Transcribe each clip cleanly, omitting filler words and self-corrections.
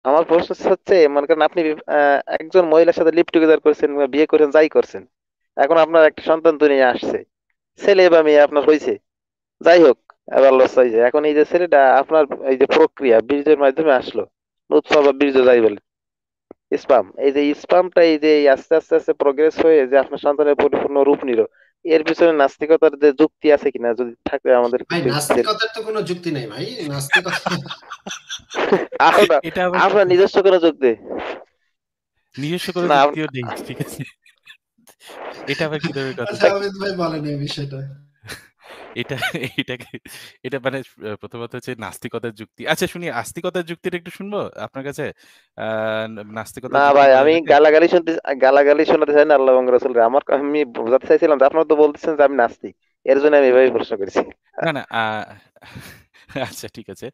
আমার প্রশ্ন হচ্ছে, মনে করেন আপনি একজন মহিলার সাথে লিভ টুগেদার করছেন বা বিয়ে করেন, যাই করছেন, এখন আপনার একটা সন্তান দুনিয়া আসছে, ছেলে বা মেয়ে আপনার হয়েছে, যাই হোক, এবার লস হয়েছে। এখন এই যে ছেলেটা আপনার, এই যে প্রক্রিয়া বীর্যের মাধ্যমে আসলো, নুৎফা বা বীর্য যাই বলে, স্পাম, এই যে স্পামটা এই যে এই আস্তে আস্তে আস্তে প্রোগ্রেস হয়ে যে আপনার সন্তানের পরিপূর্ণ রূপ নিল, এর পিছনে নাস্তিকতার যে যুক্তি আছে কিনা, যদি থাকে আমাদের ভাই একটু নাস্তিকতার তো কোনো যুক্তি নেই ভাই, নাস্তিকতা। আপনার এটা আবার কি আপনার নিজস্ব কোনো যুক্তি? নিজস্ব কোনো না যুক্তিও নেই, ঠিক আছে? এটা আবার কি ধরনের কথা? আচ্ছা অমিত ভাই বলেন এই বিষয়টা। এটা এটাকে এটা মানে প্রথমত হচ্ছে নাস্তিকতার যুক্তি। আচ্ছা শুনি, আস্তিকতার যুক্তিটা একটু শুনবো আপনার কাছে। না নাস্তিকতার যুক্তি ভাই, বলা আমি যাবে? গালাগালি শুনতে, গালাগালি শোনাতে চাই না আল্লাহ এবং রাসূলের। আমি বোঝাতে চাইছিলাম যে আপনারা তো বলতেছেন যে আমি নাস্তিক, এর জন্য আমি এভাবে প্রশ্ন করেছি। না, না। আচ্ছা ঠিক আছে।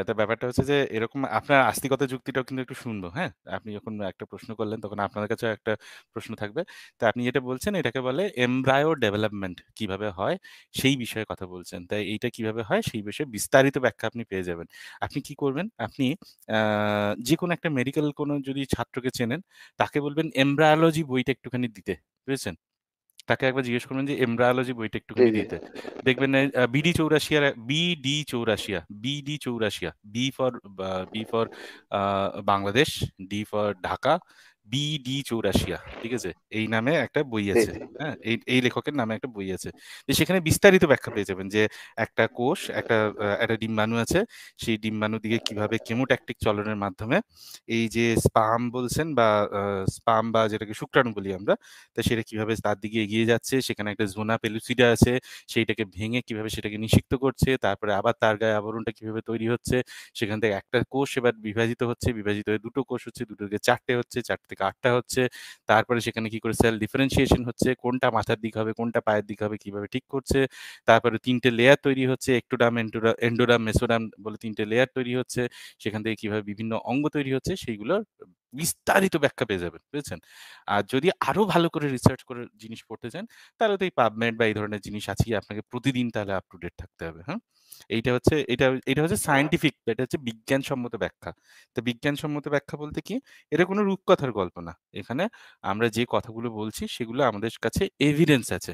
তো ব্যাপারটা হচ্ছে যে এরকম আপনার আস্তিকতার যুক্তিটাও কিন্তু একটু শুনবো, হ্যাঁ? আপনি যখন একটা প্রশ্ন করলেন তখন আপনার কাছেও একটা প্রশ্ন থাকবে। তো আপনি যেটা বলছেন এটাকে বলে এমব্রায়ো ডেভেলপমেন্ট কিভাবে হয় সেই বিষয়ে কথা বলছেন। তাই এইটা কিভাবে হয় সেই বিষয়ে বিস্তারিত ব্যাখ্যা আপনি পেয়ে যাবেন। আপনি কি করবেন? আপনি আ যেকোনো একটা মেডিকেল কোনো যদি ছাত্রকে চেনেন, তাকে বলবেন এমব্রায়োলজি বইটা একটুখানি দিতে। বুঝেছেন? তাকে একবার জিজ্ঞেস করবেন যে এমব্রায়োলজি বইটা জি একটুখানি জি। দিতে। দেখবেন BD Chaurasia, B for Bangladesh, D for Dhaka, BD Chaurasia. ঠিক আছে? এই নামে একটা বই জি আছে। জি। হ্যাঁ? এই লেখকের নামে একটা বই আছে। তো সেখানে বিস্তারিত ব্যাখ্যা পেয়ে যাবেন যে একটা কোষ, একটা ডিম্বাণু আছে। সেই ডিম্বাণু দিকে কিভাবে কেমোট্যাকটিক চলনের মাধ্যমে এই যে স্পাম বা যেটাকে শুক্রাণু বলি আমরা, তো সেটা কিভাবে তার দিকে এগিয়ে যাচ্ছে, সেখানে একটা জোনা পেলুসিডা আছে, সেইটাকে ভেঙে কিভাবে সেটাকে নিষিক্ত করছে, তারপরে আবার তার গায়ে আবরণটা কিভাবে তৈরি হচ্ছে, সেখান থেকে একটা কোষ এবার বিভাজিত হচ্ছে, বিভাজিত হয়ে দুটো কোষ হচ্ছে, দুটো থেকে চারটে হচ্ছে, চারটে থেকে আটটা হচ্ছে, তারপরে সেখানে কি করে সেল ডিফারেন্সিয়েশন হচ্ছে, কোনটা মাথার দিক হবে কোনটা পায়ের দিক হবে কিভাবে ঠিক করছে, তারপরে তিনটে লেয়ার তৈরি হচ্ছে, একটোডাম, এন্ডোডাম, মেসোডাম বলে তিনটে লেয়ার তৈরি হচ্ছে, সেখান থেকে কিভাবে বিভিন্ন অঙ্গ তৈরি হচ্ছে সেইগুলোর বিস্তারিত ব্যাখ্যা পেয়ে যাবেন, বুঝেছেন? আর যদি আরো ভালো করে রিসার্চ করে জিনিস পড়তে চান, তাহলে তো এই PubMed বা এই ধরনের জিনিস আছেই। আপনাকে প্রতিদিন তাহলে আপ টু ডেট থাকতে হবে, হ্যাঁ? এটা হচ্ছে সায়েন্টিফিক, এটা হচ্ছে বিজ্ঞানসম্মত ব্যাখ্যা। তো বিজ্ঞানসম্মত ব্যাখ্যা বলতে কি? এটা কোনো রূপকথার গল্প না। এখানে আমরা যে কথাগুলো বলছি সেগুলো আমাদের কাছে এভিডেন্স আছে।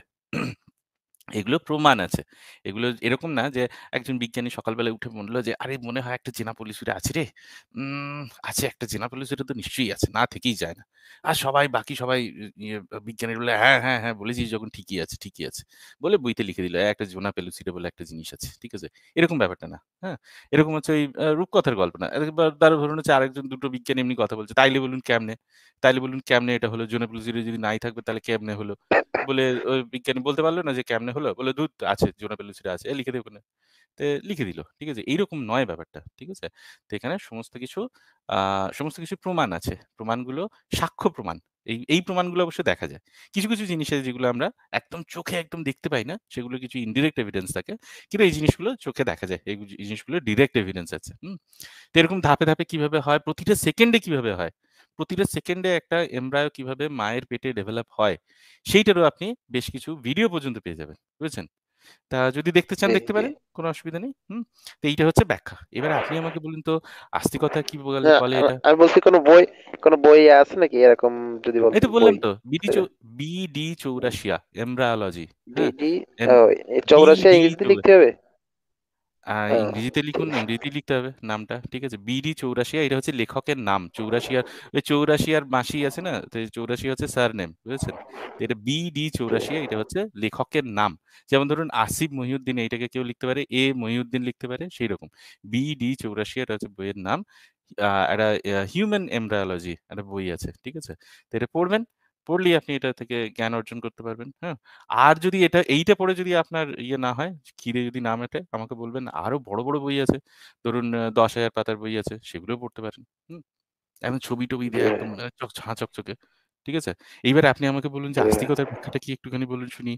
এগুলো প্রমাণ আছে। এগুলো এরকম না যে একজন বিজ্ঞানী সকালবেলা উঠে বলল যে, "আরে মনে হয় একটা জেনাপোলিসুরে আছে রে। আছে একটা জেনাপোলিসুরে তো নিশ্চয়ই আছে। না থেকেই যায় না।" আর বাকি সবাই বিজ্ঞানীরা বলল, "হ্যাঁ, হ্যাঁ, হ্যাঁ বলেছিস যখন ঠিকই আছে, ঠিকই আছে।" বলে বইতে লিখে দিল, একটা জোনা পেলুসিডে বলে একটা জিনিস আছে। ঠিক আছে? এরকম ব্যাপারটা না। হ্যাঁ? এরকম হচ্ছে ওই রূপকথার গল্প না। এবার ধরুন হচ্ছে আরেকজন দুটো বিজ্ঞানী এমনি কথা বলছে। তাইলে বলুন কেমনে এটা হলো? জোনা পেলুসিডে যদি নাই থাকবে তাহলে কেমনে হলো? বলে ওই বিজ্ঞানী বলতে পারল না যে কেমনে হলো? বলল, "ধুৎ আছে, জোড়া পেলুসিরা আছে। লিখে দে ওখানে।" তে লিখে দিল। ঠিক আছে? এইরকম নয় ব্যাপারটা। ঠিক আছে? তো এখানে আ সমস্ত কিছু প্রমাণ আছে। প্রমাণগুলো সাক্ষ্য প্রমাণ। এই প্রমাণগুলো অবশ্য দেখা যায়। কিছু জিনিস আছে যেগুলো আমরা একদম চোখে একদম দেখতে পাই না। সেগুলো কিছু ইনডিরেক্ট এভিডেন্স থাকে। কিন্তু এই জিনিসগুলো চোখে দেখা যায়। এই জিনিসগুলো ডিরেক্ট এভিডেন্স আছে। হুম? তো এরকম ধাপে কিভাবে হয়, প্রতিটা সেকেন্ডে কিভাবে হয়, প্রতিটা সেকেন্ডে একটা এমব্রায়ো কিভাবে মায়ের পেটে ডেভেলপ হয়, সেইটারও আপনি বেশ কিছু ভিডিও পর্যন্ত পেয়ে যাবেন। বুঝেছেন? তা যদি দেখতে চান জি দেখতে জি। পারেন। কোনো অসুবিধা নেই। হুম? তো এইটা হচ্ছে ব্যাখ্যা। এবারে আপনি আমাকে বলুন তো আস্তিকতা কি হ্যাঁ, বলে আমি এটা? আমি বলছি কোনো বই আছে নাকি এরকম, যদি এই তো বলতেন বই। বললাম তো বিডি চৌরাশিয়া এমব্রায়োলজি। হ্যাঁ? বিডি, এম 84 বিডি ইংরেজিতে চৌরা লিখতে হবে? আহ, ইংরেজিতে লিখুন, ইংরেজিতেই লিখতে হবে নামটা। ঠিক আছে? বিডি চৌরাশিয়া এটা হচ্ছে লেখকের নাম। ওই 84 মাসি আছে না? তো 84 হচ্ছে সারনেম। বুঝেছেন? তো এটা বিডি চৌরাশিয়া এটা হচ্ছে লেখকের নাম। যেমন ধরুন আসিফ মহিউদ্দিন এইটাকে কেউ লিখতে পারে, মহিউদ্দিন লিখতে পারে সেইরকম। বিডি চৌরাশিয়া এটা হচ্ছে বইয়ের নাম। একটা হিউম্যান এমব্রায়োলজি একটা বই আছে। ঠিক আছে? তো এটা পড়বেন। পড়লেই আপনি এটা থেকে জ্ঞান অর্জন করতে পারবেন। হ্যাঁ? আর যদি এইটা পড়ে যদি আপনার ইয়ে না হয়, খিদে যদি না মেটে আমাকে বলবেন। আরো বড় বই আছে। ধরুন ১০,০০০ পাতার বই আছে। সেগুলোও পড়তে পারেন। হুম? একদম ছবি-টবি জি দেয়া ভাই। একদম ঝাঁ চকচকে। ঠিক আছে? এইবারে আপনি আমাকে বলুন যে জি ভাই। আস্তিকতার ব্যাখ্যাটা কি একটুখানি বলুন শুনি।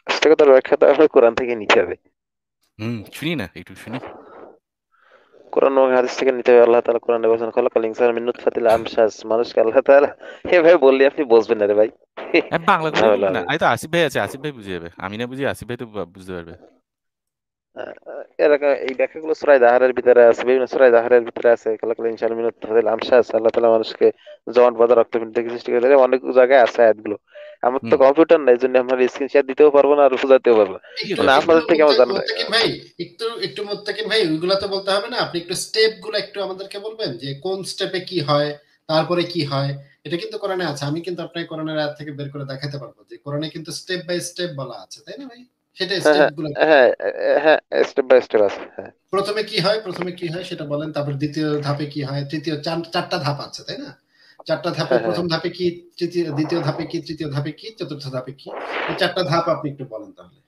আস্তিকতার ব্যাখ্যা তো আপনার কোরআন থেকে নিতে হবে। শুনি না, একটু শুনি। কোরআন এবং হাদিস থেকে নিতে হবে। আল্লাহ তাআলা কোরআনে বলেছেন, খালাকাল ইনসানা মিন নুতফাতিন আমশাজ, মানুষকে আল্লাহ তাআলা, এভাবে বললে আপনি বুঝবেন না রে ভাই। বাংলা করেই ঝামেলা বলুন না। হবে। এই তো আসিফ ভাই আছে, আসিফ ভাই বুঝিয়ে যাবে। আমি না বুঝি আসিফ ভাই তো বুঝতে পারবে। এরকম এই ব্যাখ্যাগুলো সূরা দাহারের ভিতরে আছে, বিভিন্ন সূরা দাহারের ভিতরে আছে। খালাকুল ইনসান মিন নুতফাতিন আমশাজ, আল্লাহ তাআলা মানুষকে জমাট বাঁধা রক্তপিণ্ড থেকে সৃষ্টি করে। অনেক জায়গায় আছে আয়াতগুলো। আমার তো হুম কম্পিউটার নাই, এই জন্য আমার স্ক্রিনশট দিতেও পারবো না আর বোঝাতেও পারবো না। ঠিক একটু আছে মানে অসুবিধা একটু আপনাদের থেকে আমার জানা মোত্তাকিম ভাই, একটু মোত্তাকিম ভাই, ওইগুলা তো বলতে হবে না। আপনি একটু স্টেপ গুলো একটু আমাদেরকে বলবেন যে কোন স্টেপে কি হয়, তারপরে কি হয়। এটা কিন্তু কোরআনে আছে। আমি কিন্তু আপনাকে কোরআনের আয়াত থেকে বের করে দেখাতে পারবো যে কোরআনে কিন্তু স্টেপ বাই স্টেপ বলা আছে, তাই না ভাই? সেটাই হ্যাঁ স্টেপ হ্যাঁ গুলো একটু হ্যাঁ বলেন। হ্যাঁ, স্টেপ বাই স্টেপ আছে, হ্যাঁ। প্রথমে কি হয় সেটা বলেন, তারপর দ্বিতীয় ধাপে কি হয়, তৃতীয় চারটা ধাপ আছে, তাই না? চারটা ধাপে হ্যাঁ হ্যাঁ। প্রথম ধাপে কি, দ্বিতীয় ধাপে কি, তৃতীয় ধাপে কি, চতুর্থ ধাপে কি, এই চারটা ধাপ আপনি একটু বলেন তাহলে।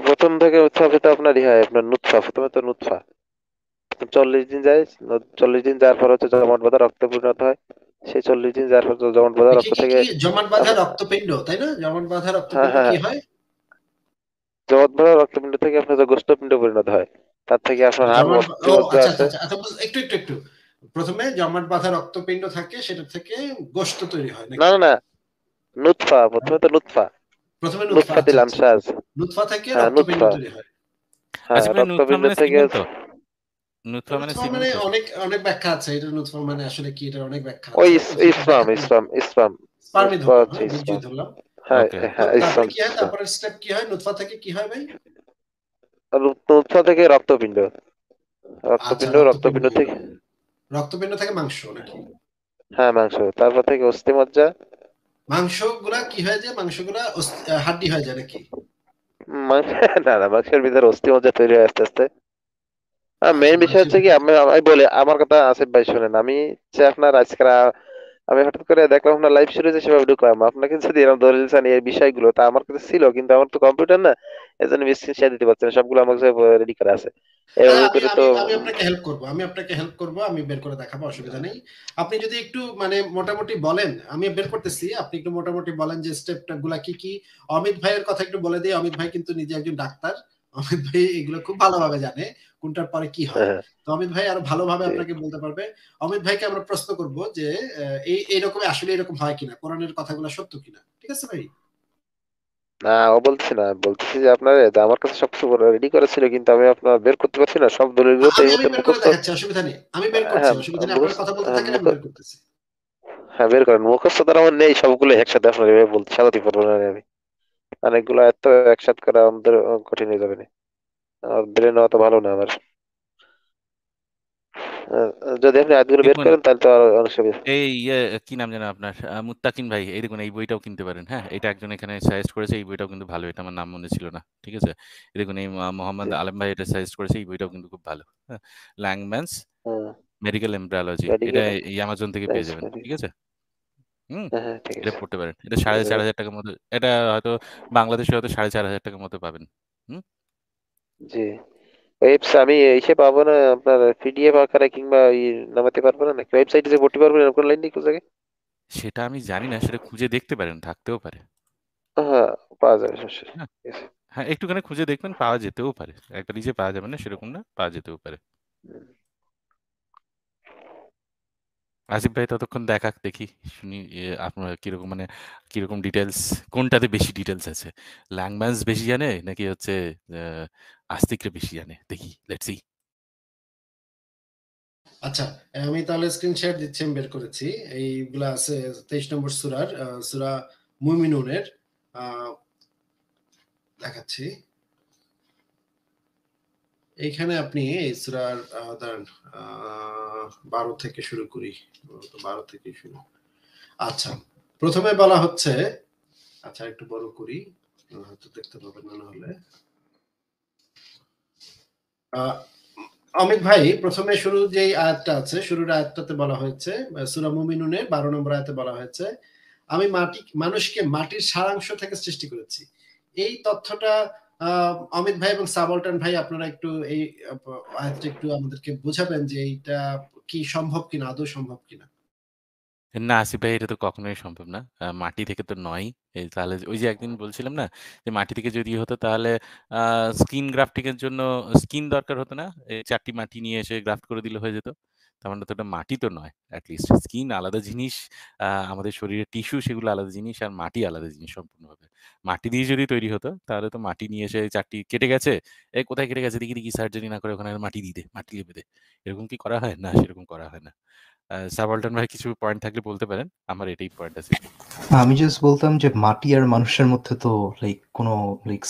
প্রথম থেকে হচ্ছে হবে তো আপনার হয় আপনার নুতফা, প্রথমে তো নুতফা 40 দিন যায়। 40 দিন যাওয়ার পর হচ্ছে জমাট বাঁধা রক্তে পরিণত হয়। সেই 40 দিন যাওয়ার পর জমাট বাঁধা কি রক্ত কি থেকে কি জমাট বাঁধা আপনার, রক্তপিণ্ড, তাই না? জমাট বাঁধা হ্যাঁ রক্তপিণ্ড হ্যাঁ, কি হয়? জমাট বাঁধা রক্তপিণ্ড থেকে আপনার যে গোষ্ঠপিণ্ড পরিণত হয়, তার থেকে আপনার হাড় জমাট ও মজ্জা আচ্ছা আছে। আচ্ছা আচ্ছা আচ্ছা, একটু প্রথমে জমাট বাঁধা রক্তপিণ্ড থাকে, সেটা থেকে গোশত তৈরি হয় না নাকি? না না, নুতফা, হ্যাঁ? প্রথমে তো নুতফা, প্রথমে নুতফা, নুতফাতিল আচ্ছা আচ্ছা। আমশাজ। নুতফা থেকে হ্যাঁ রক্তপিণ্ড নুতফা, তৈরি হয়। হ্যাঁ আসিফ ভাই নুতফা রক্তপিণ্ড মানে থেকে সিমেন্ট তো নুতফা মানে নুতফা মানে সিমেন্ট তো অনেক অনেক ব্যাখ্যা আছে। এটা নুতফা মানে আসলে কি, এটার অনেক ব্যাখ্যা ওই আছে। তো সেটা ইসপাম ব্যাখ্যাতে ইসপাম ইসপাম, স্পার্মই নুতফা ধরলাম, হচ্ছে হ্যাঁ বীজই ইসপাম। ধরলাম। হ্যাঁ ওকে তো হ্যাঁ, তারপরে ইসপাম কি হয়, ইসপাম। তারপরে স্টেপ কি হয়, নুতফা থেকে কি হয় ভাই? আর নুতফা থেকে রক্তপিণ্ড, আচ্ছা, রক্তপিণ্ড, রক্তপিণ্ড রক্তপিণ্ড হইলো। থেকে, রক্তপিণ্ড থেকে মাংস নাকি? হ্যাঁ মাংস, তারপর থেকে অস্থিমজ্জা। মাংসগুলা কি হয়ে যায়? মাংসগুলা হাড্ডি হয়ে যায় নাকি? মাংস না না, মাংসের ভিতরে অস্থিমজ্জা তৈরি হয় আস্তে আস্তে। আচ্ছা, মেইন বিষয় মাংসের হচ্ছে কি, ভিতরে। আমি আমি বলি আমার কথা, আসিফ ভাই শুনেন। আমি হচ্ছে আপনার আজকে আমি হঠাৎ করে দেখলাম আপনার লাইভ সিরিজে সেভাবে ঢুকলাম। আপনাকে যদি এরকম দলিল চান এই বিষয়গুলো, তা আমার কাছে ছিল, কিন্তু আমার তো কম্পিউটার না, এই জন্য আমি স্ক্রিন শেয়ার দিতে পারছি না। সবগুলো আমার কাছে রেডি করা আছে, আচ্ছা, এভাবে আমি করে তো। আমি আমি আপনাকে হেল্প করব। আমি বের করে দেখাবো, অসুবিধা নেই। আপনি যদি একটু মানে মোটামুটি বলেন, আমি বের করতেছি। আপনি একটু মোটামুটি বলেন যে স্টেপটা গুলা কি কি। অমিত ভাইয়ের কথা একটু বলে দিই। অমিত ভাই কিন্তু নিজে একজন ডাক্তার। অমিত ভাই এগুলো খুব ভালোভাবে জানে, কোনটার পরে কি হয়। হ্যাঁ, তো অমিত ভাই আরো ভালোভাবে জি। আপনাকে বলতে পারবে। অমিত ভাইকে আমরা প্রশ্ন করব যে এইরকম আসলে এরকম হয় কিনা, কোরআনের কথাগুলো সত্য কিনা। ঠিক আছে ভাই? না, ও বলছি না, বলতেছি যে আপনার আমার কাছে সবকিছু রেডি করা ছিল, কিন্তু আমি আপনার বের করতে পারছি না। সব দলিলগুলো তো এই আমি মুহূর্তে বের করে মুখস্থ। দেখাচ্ছি, অসুবিধা নেই। আমি বের করছি, হ্যাঁ অসুবিধা নেই। আপনার মুখস্থ, কথা বলতে হ্যাঁ থাকেন, আমি বের করতেছি। হ্যাঁ বের করেন। মুখস্থ তো আমার নেই সবগুলো একসাথে, আপনার এভাবে বলতে সাজাতে পারবো না আমি। অনেকগুলো এত একসাথে করা আমাদের কঠিন হয়ে যাবে না। আমার ব্রেন অত ভালো না আমার। আহ, যদি আপনি আয়াতগুলো বের দেখুন করেন তাহলে তো আর অনেক সুবিধা। এই কি নাম যেন আপনার মুত্তাকিন ভাই, এই দেখুন এই বইটাও কিনতে পারেন। হ্যাঁ, এটা একজন এখানে সাজেস্ট করেছে, এই বইটাও কিন্তু ভালো। এটা আমার নাম মনে ছিল না, ঠিক আছে? এই দেখুন এই মোহাম্মদ জি। আলম ভাই এটা সাজেস্ট করেছে, এই বইটাও কিন্তু খুব ভালো। হ্যাঁ, ল্যাংম্যানস হ্যাঁ, মেডিকেল এমব্রায়োলজি, এটা মেডিকেল, এই অ্যামাজন থেকে পেয়ে যাবেন, ঠিক আছে? হুম, হ্যাঁ হ্যাঁ ঠিক এটা আছে। পড়তে পারেন। এটা 4,500 টাকার মতো। এটা হয়তো বাংলাদেশে হয়তো 4,500 টাকার মতো পাবেন। হুম, জি, আমি এসে পাবো না আপনার পিডিএফ আকারে, কিংবা নামাতে পারবো না নাকি ওয়েবসাইটে যে ভর্তি পারবো না, এরকম লাইন নেই কোথাও? সেটা আমি জানি না, সেটা খুঁজে দেখতে পারেন, থাকতেও পারে। হ্যাঁ, পাওয়া যাবে সমস্যা নেই। হ্যাঁ, ঠিক আছে। হ্যাঁ, একটুখানি খুঁজে দেখবেন, পাওয়া যেতেও পারে। একটা নিজে পাওয়া যাবে না সেরকম না, পাওয়া যেতেও পারে। হুম। আসিফ ভাই ততক্ষণ দেখাক, দেখি শুনি আপনার কিরকম, মানে কিরকম ডিটেলস, কোনটাতে বেশি ডিটেলস আছে, ল্যাংম্যান্স বেশি জানে নাকি হচ্ছে আস্তিকরে বেশি জানে, দেখি, লেটস সি। আচ্ছা, আমি তাহলে স্ক্রিন শেয়ার দিচ্ছি, আমি বের করেছি। এইগুলা আছে 23 নম্বর সূরার, সূরা মুমিনুনের। আহ, দেখাচ্ছি। এইখানে আপনি এই সূরার দাঁড়ান, 12 থেকে শুরু করি। 12 থেকে শুরু। আচ্ছা, প্রথমে বলা হচ্ছে, আচ্ছা একটু বড় করি, হয়তো দেখতে পাবেন না হলে। আহ, অমিত ভাই, প্রথমে শুরু যে আয়াতটা আছে, শুরুর আয়াতটাতে বলা হয়েছে, সূরা মুমিনুনের 12 নম্বর আয়াতে বলা হয়েছে, আমি মানুষকে মাটির সারাংশ থেকে সৃষ্টি করেছি। এই তথ্যটা অমিত ভাই এবং সাবলটান ভাই, আপনারা একটু এই আয়াতটা একটু আমাদেরকে বোঝাবেন যে এইটা কি সম্ভব কিনা, আদৌ সম্ভব কিনা। না আসিফ ভাই, এটা তো কখনোই সম্ভব না। মাটি থেকে তো নয়। এই তাহলে ওই যে একদিন বলছিলাম না, যে মাটি থেকে যদি হতো তাহলে স্কিন গ্রাফটিং এর জন্য স্কিন দরকার হতো না, এই 4টি মাটি নিয়ে এসে গ্রাফট করে দিলে হয়ে যেত। তার মানে তো ওটা মাটি তো নয়। অ্যাটলিস্ট স্কিন আলাদা জিনিস, আমাদের শরীরের টিস্যু সেগুলো আলাদা জিনিস, আর মাটি আলাদা জিনিস সম্পূর্ণভাবে। মাটি দিয়ে যদি তৈরি হতো তাহলে তো মাটি নিয়ে এসে ৪ টি কেটে গেছে, কোথায় কেটে গেছে দেখি, দেখি সার্জারি না করে ওখানে মাটি দিয়ে দে, মাটি লেপে দে। এরকম কি করা হয়? না, সেরকম করা হয় না। সাবালটান ভাই কিছু পয়েন্ট থাকলে বলতে পারেন। আমার এটাই পয়েন্ট আছে। আমি জাস্ট বলতাম যে মাটি আর মানুষের মধ্যে তো লাইক কোনো like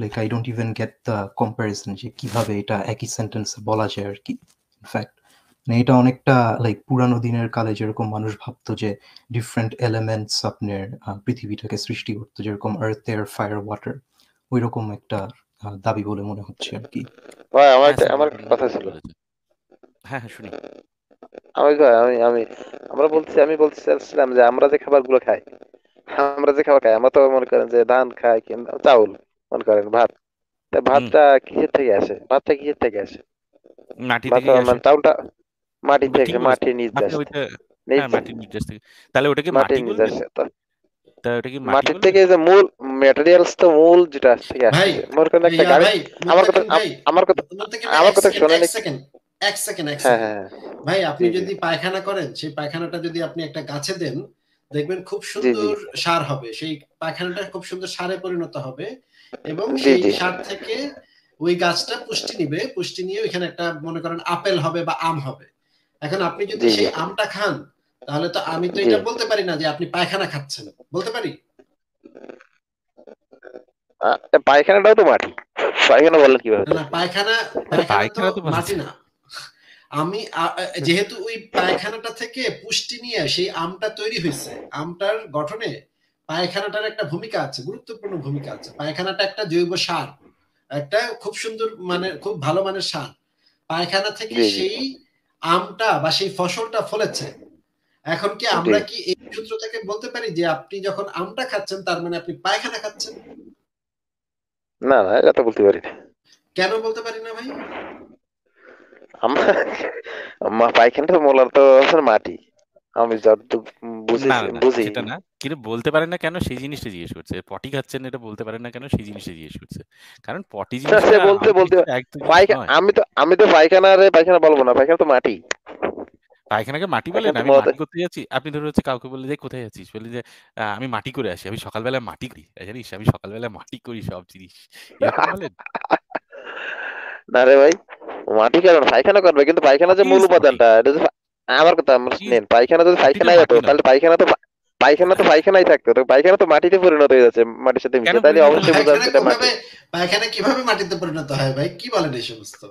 like I don't even get the comparison যে কিভাবে এটা একই সেন্টেন্সে বলা যায় আর কি। ইনফ্যাক্ট মানে এটা অনেকটা লাইক পুরানো দিনের কালে যেরকম মানুষ ভাবতো যে ডিফারেন্ট এলিমেন্টস আপনার পৃথিবীটাকে সৃষ্টি করতো, যেরকম আর্থ এয়ার ফায়ার ওয়াটার, ওই রকম একটা দাবি বলে মনে হচ্ছে আর কি। ভাই হ্যাঁ, আমার সাবালটান একটা ভাই কথা ঠিক ছিল। বলেছে। হ্যাঁ, হ্যাঁ, শুনি। আমি বলতে চাচ্ছিলাম যে আমরা যে খাবারগুলো খাই, আমরা তো মনে করেন যে ধান খাই কিংবা চাউল, মনে করেন ভাত। তা হুম, ভাতটা কিসের থেকে আসে? মাটি ভাত থেকেই আসে। মানে চাউলটা মাটি ঠিক থেকে, বলেছেন। মাটির নিচ আপনি দেশ ওইটা, নিচ হ্যাঁ, মাটির নির্যাস থেকে। তাহলে ওটাকে মাটি মাটির নিচ বলবেন? আসে। তা ওটাকে মাটি মাটির বলবেন? থেকে যে মূল ম্যাটেরিয়ালস, তো মূল যেটা থেকে ভাই আসতেছে, মনে করেন একটা ইয়া গাড়ি। ভাই আমার কথা মুত্তাকিন ভাই, আমার কথা মুত্তাকিন ভাই আমার এক কথা সেকেন্ড শোনেন এক একটু। সেকেন্ড এক হ্যাঁ, সেকেন্ড হ্যাঁ, হ্যাঁ। ভাই, আপনি জি, জি, যদি পায়খানা করেন, সেই পায়খানাটা যদি আপনি একটা গাছে দেন, দেখবেন খুব জি, জি, সুন্দর সার হবে, সেই পায়খানাটা খুব সুন্দর সারে পরিণত হবে, এবং জি, সেই জি, সার থেকে ওই গাছটা পুষ্টি নিবে, পুষ্টি নিয়ে ওইখানে একটা মনে করেন আপেল হবে বা আম হবে। এখন আপনি যদি জি, জি, সেই আমটা খান, তাহলে তো আমি তো জি। এটা বলতে পারি না যে আপনি পায়খানা খাচ্ছেন, বলতে পারি? পায়খানাটাও তো মাটি। পায়খানা বলেন কিভাবে না হতে? না, পায়খানা, আরে পায়খানা তো পায়খানা তো মাটি বলেছেন। না। আমি যেহেতু ওই পায়খানাটা থেকে পুষ্টি নিয়ে সেই আমটা তৈরি হয়েছে, আমটার গঠনে পায়খানাটার একটা ভূমিকা আছে, গুরুত্বপূর্ণ ভূমিকা আছে। পায়খানাটা একটা জৈব সার, একটা খুব সুন্দর মানে খুব ভালো মানের সার। পায়খানা থেকে জি, জি, সেই আমটা বা সেই ফসলটা ফলেছে। এখন কি জি। আমরা কি এই সূত্র থেকে বলতে পারি যে আপনি যখন আমটা খাচ্ছেন তার মানে আপনি পায়খানা খাচ্ছেন? না, না, এটা তো বলতে পারি না। কেন বলতে পারি না ভাই? আমার পায়খানাটা মূলত হচ্ছে মাটি। আমি যতটুকু না, না, না, বুঝি। সেটা না। কিন্তু বলতে পারেন না কেন সেই জিনিসটা জিজ্ঞেস করছে। পটি খাচ্ছেন এটা বলতে পারেন না কেন সেই জিনিসটা জিজ্ঞেস করছে। কারণ পটি সে জিনিসটা বলতে আমাদের বলতে ভিতরে এক তো জিনিস নয়। আমি তো পায়খানা বলবো না, পায়খানা তো মাটি। পায়খানাকে মাটি বলেন? পায়খানা তো আমি মূলত মাটি করতে যাচ্ছি। আপনি ধরুন হচ্ছে কাউকে বললে যে, "কোথায় যাচ্ছিস?" বললি যে, আমি মাটি করে আসি। আমি সকালবেলা মাটি করি। জানিস আমি সকালবেলা মাটি করি সব জিনিস।" এরকম বলেন? না রে ভাই, মাটি কেন পায়খানা করবে, কিন্তু পায়খানা যে পটি মূল ইস মাটি। উপাদানটা, এটা যে আমার পটি ইস নেন, পায়খানা যদি পটিটা পায়খানাই হতো মাটি নয়। তাহলে পায়খানা তো পায়খানাই থাকতো, তো পায়খানা তো মাটিতে পরিণত হয়ে যাচ্ছে মাটির সাথে কেন মিশে, তাইলে পরিণত অবশ্যই হবে? বোঝা যাচ্ছে এটা মাটি। পায়খানা কিভাবে মাটিতে পরিণত হয় ভাই? কি বলেন এই সমস্ত?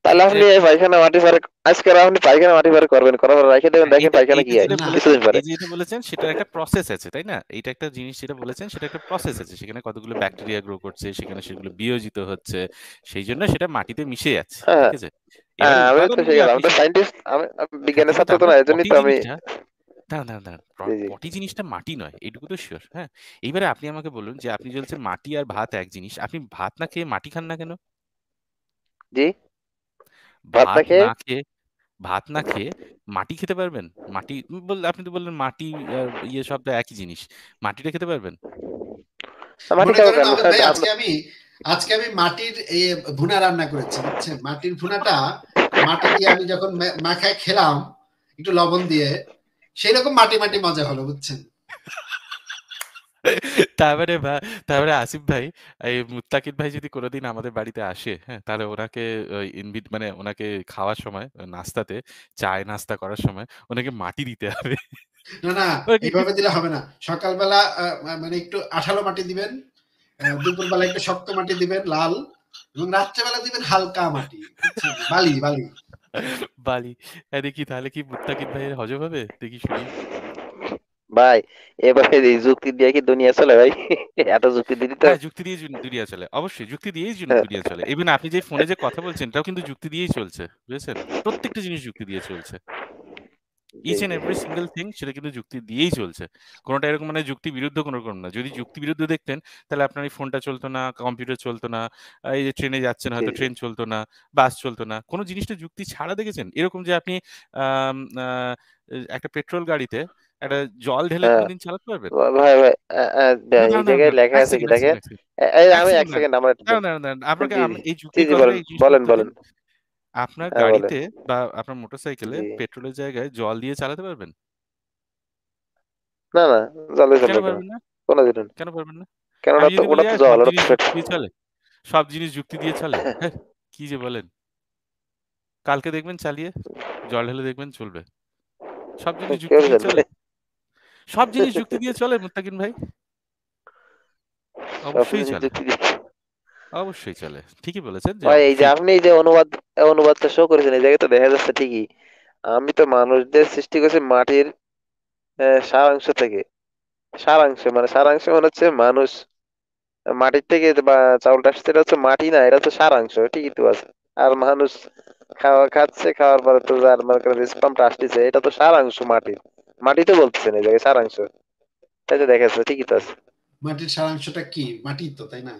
তাহলে এ আপনি এই পায়খানা মাটি পরে আজকে আপনি পায়খানা মাটি পরে করবেন, করার পর রেখে দেবেন, হ্যাঁ, দেখেন এইটা পায়খানা এইটা কি হয় না যেটা না, বলেছেন, কিছুদিন পরে। এই যে যেটা বলেছেন সেটার একটা প্রসেস আছে, তাই না? এইটা একটা জিনিস যেটা বলেছেন সেটার একটা প্রসেস আছে। সেখানে কতগুলো ব্যাকটেরিয়া গ্রো করছে, সেখানে সেগুলো বিয়োজিত হচ্ছে। সেইজন্য সেটা মাটিতে মিশে যাচ্ছে। হ্যাঁ, ঠিক আছে? এবারে হ্যাঁ, আমি তো উপাদানগুলো সেই কথা, আপনি আমি তো সব, সায়েন্টিস্ট, আমি হ্যাঁ, বিজ্ঞানের কিন্তু ছাত্র, তো আমরা না, এজন্যই পটি তো আমি। জিনিসটা, দাঁড়ান, দাঁড়ান, দাঁড়ান। জি, জি, পটি জিনিসটা মাটি নয়। এটুকু তো সিউর। হ্যাঁ? এইবারে আপনি আমাকে বলুন যে আপনি যে বলছেন মাটি আর ভাত এক জিনিস। আপনি ভাত না খেয়ে মাটি খান না কেন? জি। ভাত না ভাত খেয়ে না খেয়ে ভাত না খেয়ে মাটি খেতে পারবেন? মাটি আপনি তো বললেন মাটি আর সব তো একই জিনিস। মাটিটা খেতে পারবেন? মাটি মনে খাবো করেন কেন অমিত ভাই, আপনার? আজকে আমি মাটির ভুনা রান্না করেছি, বুঝছেন? মাটির ভুনাটা মাটি দিয়ে আমি যখন মাখায় খেলাম একটু লবণ দিয়ে, সেই রকম মাটি মাটি মজা হলো, বুঝছেন? তারপরে তারপরে আসিফ ভাই, এই মুত্তাকিদ ভাই যদি কোনোদিন আমাদের বাড়িতে আসে, হ্যাঁ, তাহলে ওনাকে মানে ওনাকে খাওয়ার সময় নাস্তাতে, চায় নাস্তা করার সময় ওনাকে মাটি দিতে হবে। না না, ওনাকে এইভাবে দিলে হবে না। সকালবেলা মানে একটু আঠালো মাটি দিবেন, দুপুরবেলা একটু শক্ত মাটি দিবেন লাল, এবং রাত্রেবেলা দিবেন হালকা মাটি, বুঝছেন? বালি বালি। বালি। দেখি তাহলে কি মুত্তাকিদ ভাইয়ের হজম হবে? দেখি শুনি। ভাই, এবারে এই যুক্তি দিয়ে কি দুনিয়া চলে ভাই? এত যুক্তি দিদি তো। হ্যাঁ, যুক্তি দিয়ে দুনিয়া চলে। অবশ্যই যুক্তি দিয়েই দুনিয়া চলে। ইভেন আপনি যে ফোনে যে কথা বলছেন এটাও কিন্তু যুক্তি দিয়েই চলছে। বুঝেছেন? প্রত্যেকটা জিনিস যুক্তি দিয়ে চলছে। জি, ইচ অ্যান্ড জি, এভরি সিঙ্গল থিং সেটা কিন্তু যুক্তি দিয়েই চলছে। কোনটা এরকম মানে যুক্তি বিরুদ্ধ কোনো না। যদি যুক্তি বিরুদ্ধ দেখতেন তাহলে আপনার এই ফোনটা চলতো না, কম্পিউটার চলতো না। এই যে ট্রেনে যাচ্ছেন জি, হয়তো জি। ট্রেন চলতো না, বাস চলতো না। কোন জিনিসটা যুক্তি ছাড়া দেখেছেন? এরকম যে আপনি আম আ একটা পেট্রোল গাড়িতে একটা জল ঢেলে হ্যাঁ, কোনদিন চালাতে পারবেন? ভাই, ভাই, না এই দাঁড়ান, দাঁড়ান, জায়গায় দাঁড়ান। লেখা ১ আছে কি সেকেন্ড, ১ দেখেন? Second, ১ second. আমি ১ এক সেকেন্ড দাঁড়ান। সেকেন্ড আমার একটু দাঁড়ান, দেন। দাঁড়ান, দাঁড়ান। আপনাকে জি, জি, এই যুক্তির বলেন, কথাটা এই জিনিসটা বলেন, উত্তর দিন। বলেন। আপনার হ্যাঁ বলেন। গাড়িতে বা আপনার মোটরসাইকেলে জি। পেট্রোলের জায়গায় জল দিয়ে চালাতে পারবেন? না না, জলে কেন চলবে কেন? পারবেন না? কোনোদিনও না। কেন পারবেন না? কেন আমি যদি বলি ওটা তো জল, সব ওটা তো জিনিস যুক্তি দিয়ে চলে, সব জিনিস যুক্তি দিয়ে চলে, হ্যাঁ, কি যে বলেন। কালকে দেখবেন চালিয়ে, জল ঢেলে দেখবেন চলবে। সব জিনিস যুক্তি কেউ দিয়ে জানবে। চলে, সব জিনিস যুক্তি দিয়ে চলে মুত্তাকিন ভাই। সব অবশ্যই জিনিস চলে, যুক্তি দিয়ে। অবশ্যই চলে। ঠিকই বলেছেন যে ভাই এই যে অবশ্যই। আপনি এই যে অনুবাদটা শো করেছেন, এই জায়গায় তো দেখা যাচ্ছে ঠিকই আমি তো মানুষদের সৃষ্টি করছি মাটির সারাংশ থেকে। সারাংশ মানে হচ্ছে মানুষ মাটির থেকে বা চাউলটা আসছে, এটা হচ্ছে মাটি না, এটা হচ্ছে সারাংশ, ঠিকই তো আছে। আর মানুষ খাচ্ছে, খাওয়ার পরে তো আর মনে করেন স্পামটা আসতেছে, এটা তো সারাংশ মাটির। মাটি তো বলতেছেন এই জায়গায় সারাংশ, তাই তো দেখা যাচ্ছে ঠিকই তো আছে। মাটির সারাংশটা কি? মাটি তো, তাই না?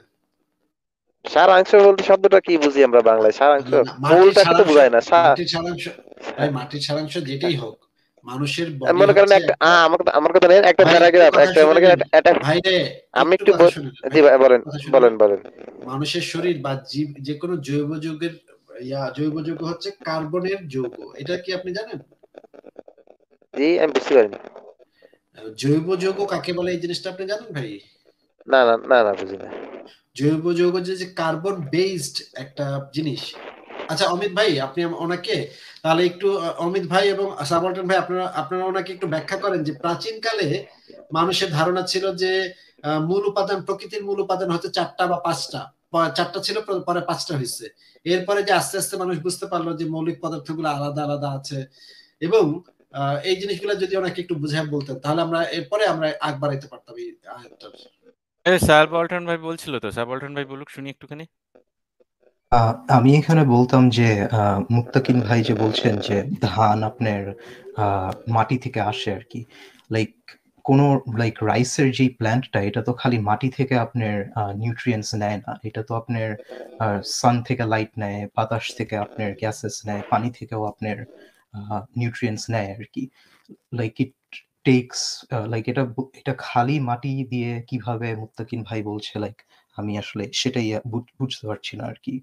সারাংশ বলতে শব্দটা কি বুঝি আমরা বাংলায়? সারাংশ না, মাটির মূলটাকে তো সারাংশ, বোঝায় না। মাটির সারাংশ, ভাই মাটির সারাংশ যেটাই হোক, মানুষের বডি মনে করেন হচ্ছে একটা একটা। আমার কথা নেই, একটা ভাই একটু প্যারাগ্রাফ, কথা একটা শুনে মনে করেন নেন, ভাই রে, আমি একটু একটু কথা শুনে নেন জি ভাই, ভাই বলেন, একটু কথা শুনে নেন। বলেন। মানুষের শরীর বা জীব, যে কোনো জৈব যৌগের জৈব যৌগ হচ্ছে কার্বনের যৌগ। এটা কি আপনি জানেন? জি আমি বুঝতে পারিনি। জৈব যৌগ কাকে বলে এই জিনিসটা আপনি জানেন ভাই? না না না না, বুঝি না। জৈব যৌগ যে কার্বন বেসড একটা জিনিস। আচ্ছা অমিত ভাই, আপনি ওনাকে তাহলে একটু অমিত ভাই এবং সাবলটন ভাই, আপনারা আপনারা ওনাকে একটু ব্যাখ্যা করেন যে প্রাচীনকালে মানুষের ধারণা ছিল যে মূল উপাদান, প্রকৃতির মূল উপাদান হচ্ছে চারটা বা পাঁচটা। চারটা ছিল, পরে পাঁচটা হয়েছে। এরপরে যে আস্তে আস্তে মানুষ বুঝতে পারলো যে মৌলিক পদার্থগুলো আলাদা আলাদা আছে। এবং এই জিনিসগুলো যদি ওনাকে একটু বুঝায় বলতেন, তাহলে আমরা এরপরে আমরা আগ বাড়াইতে পারতাম এই আয়াতটার। স্যার বল্টন ভাই বলছিল তো, স্যার বল্টন ভাই বলুক শুনি একটুখানি। আমি এখানে বলতাম যে মুত্তাকিন ভাই যে বলছেন যে ধান আপনার মাটি থেকে আসে আর কি, লাইক কোনো লাইক রাইসের যে প্ল্যান্টটা, এটা তো খালি মাটি থেকে আপনার নিউট্রিয়েন্টস নেয় না, এটা তো আপনার সান থেকে লাইট নেয়, বাতাস থেকে আপনার গ্যাসেস নেয়, পানি থেকেও আপনার নিউট্রিয়েন্টস নেয় আর কি। লাইক ইট টেকস, লাইক এটা খালি মাটি দিয়ে কিভাবে মুত্তাকিন ভাই বলছে, লাইক আমি আসলে সেটাই বুঝতে পারছি না আর কি।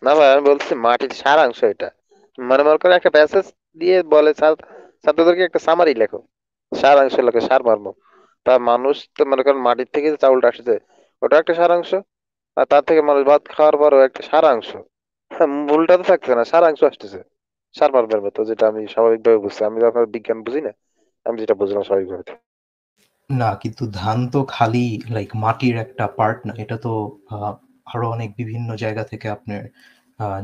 না ভাই, আমি বলছি মাটির সারাংশ এটা। মানে মনে করেন একটা প্যাসেজ দিয়ে বলে ছাত্রদেরকে একটা সামারি লেখো, সারাংশ লেখো, সারমর্ম। তা মানুষ তো মনে করেন মাটির থেকে যে চাউলটা আসছে, ওটা একটা সারাংশ। আর তার থেকে মানুষ ভাত খাওয়ার পরও একটা সারাংশ। মূলটা তো থাকছে না, সারাংশ আসতেছে সারমর্মের মতো, যেটা আমি স্বাভাবিকভাবে বুঝছি। আমি তো আপনার বিজ্ঞান বুঝি না, আমি যেটা বুঝলাম স্বাভাবিকভাবে। না, কিন্তু ধান তো খালি লাইক মাটির একটা পার্ট না, এটা তো আরো অনেক বিভিন্ন জায়গা থেকে আপনার